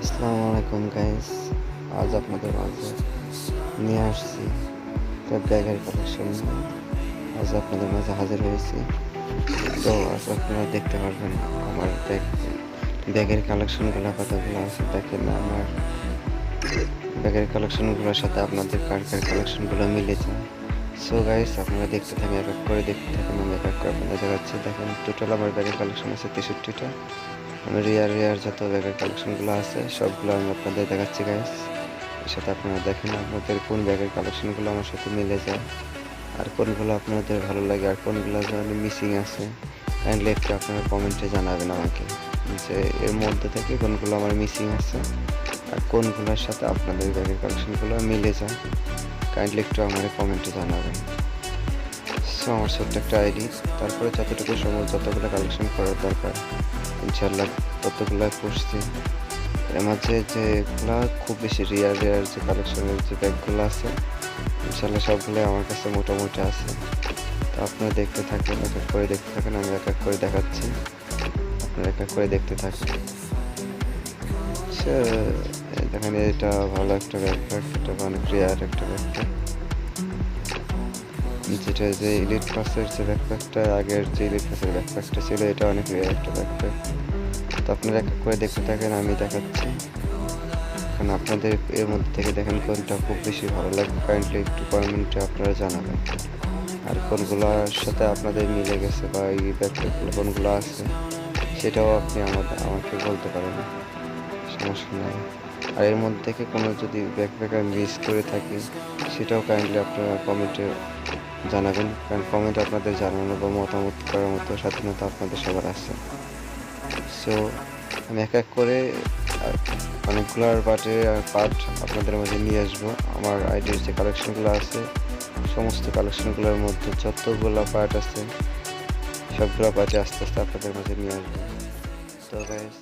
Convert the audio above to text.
আসসালামু আলাইকুম গাইস। আজ আপনাদের মাঝে নিয়ে আসছি একটা ব্যাগের কালেকশন নিয়ে। আজ আপনাদের মাঝে হাজির হয়েছি। তো আজ আপনারা দেখতে পারবেন আমার ব্যাগের কালেকশনগুলো কতগুলো আছে। দেখেন আমার ব্যাগের কালেকশনগুলোর সাথে আপনাদের কার কালেকশনগুলো মিলে যায়। সো গাইস, আপনারা দেখতে থাকেন, এক এক করে দেখতে থাকেন। আমি এক এক করে আপনাদের দেখাচ্ছি। দেখেন টোটাল আমার ব্যাগের কালেকশন আছে 63টা। আমি রেয়ার যত ব্যাগের কালেকশনগুলো আছে সবগুলো আমি আপনাদের দেখাচ্ছি গাইস। এর সাথে আপনারা দেখেন আপনাদের কোন ব্যাগের কালেকশনগুলো আমার সাথে মিলে যায়, আর কোনগুলো আপনাদের ভালো লাগে, আর কোনগুলো যেন মিসিং আছে। কাইন্ডলি একটু আপনারা কমেন্টে জানাবেন আমাকে যে এর মধ্যে থেকে কোনগুলো আমার মিসিং আছে আর কোনগুলোর সাথে আপনাদের ব্যাগের কালেকশনগুলো মিলে যায়। কাইন্ডলি একটু আমার কমেন্টে জানাবেন। সো আমার ছোট্ট একটা আইডি, তারপরে যতটুকু সময় যতগুলো কালেকশন করার দরকার ইনশাল্লাহ ততগুলো করছি। এর মাঝে যেগুলা খুব বেশি রেয়ার যে কালেকশনের যে ব্যাগগুলো আছে ইনশাল্লাহ সবগুলোই আমার কাছে মোটামুটি আছে। তো আপনারা দেখতে থাকেন, এক এক করে দেখতে থাকেন, আমি এক এক করে দেখাচ্ছি, আপনারা এক এক করে দেখতে থাকেন। দেখেন এটা ভালো একটা ব্যাকপ্যাক, এটা অনেক রেয়ার একটা ব্যাকপ্যাক, যেটা যে ইলিট পাসের যে ব্যাকপ্যাকটা, আগের যে ইলিট পাসের ব্যাকপ্যাকটা ছিল এটা অনেক রেয়ার একটা ব্যাকপ্যাক। তো আপনারা এক এক করে দেখতে থাকেন, আমি দেখাচ্ছি। কারণ আপনাদের এর মধ্যে থেকে দেখেন কোনটা খুব বেশি ভালো লাগে, কাইন্ডলি একটু কমেন্টে আপনারা জানাবেন। আর কোনগুলোর সাথে আপনাদের মিলে গেছে বা এই ব্যাকপ্যাকগুলো কোনগুলো আছে সেটাও আপনি আমাকে বলতে পারেন, সমস্যা নেই। আর এর মধ্যে থেকে কোনো যদি ব্যাকপ্যাক আমি মিস করে থাকি সেটাও কাইন্ডলি আপনারা কমেন্টে জানাবেন, কারণ কমেন্ট আপনাদের জানানো বা মতামত করার মতো স্বাধীনতা আপনাদের সবার আছে। সো আমি এক এক করে অনেকগুলোর পার্ট আপনাদের মাঝে নিয়ে আসবো। আমার আইডির যে কালেকশনগুলো আছে সমস্ত কালেকশনগুলোর মধ্যে যতগুলো পার্ট আছে সবগুলো পার্টে আস্তে আস্তে আপনাদের মাঝে নিয়ে আসবো। তো গাইস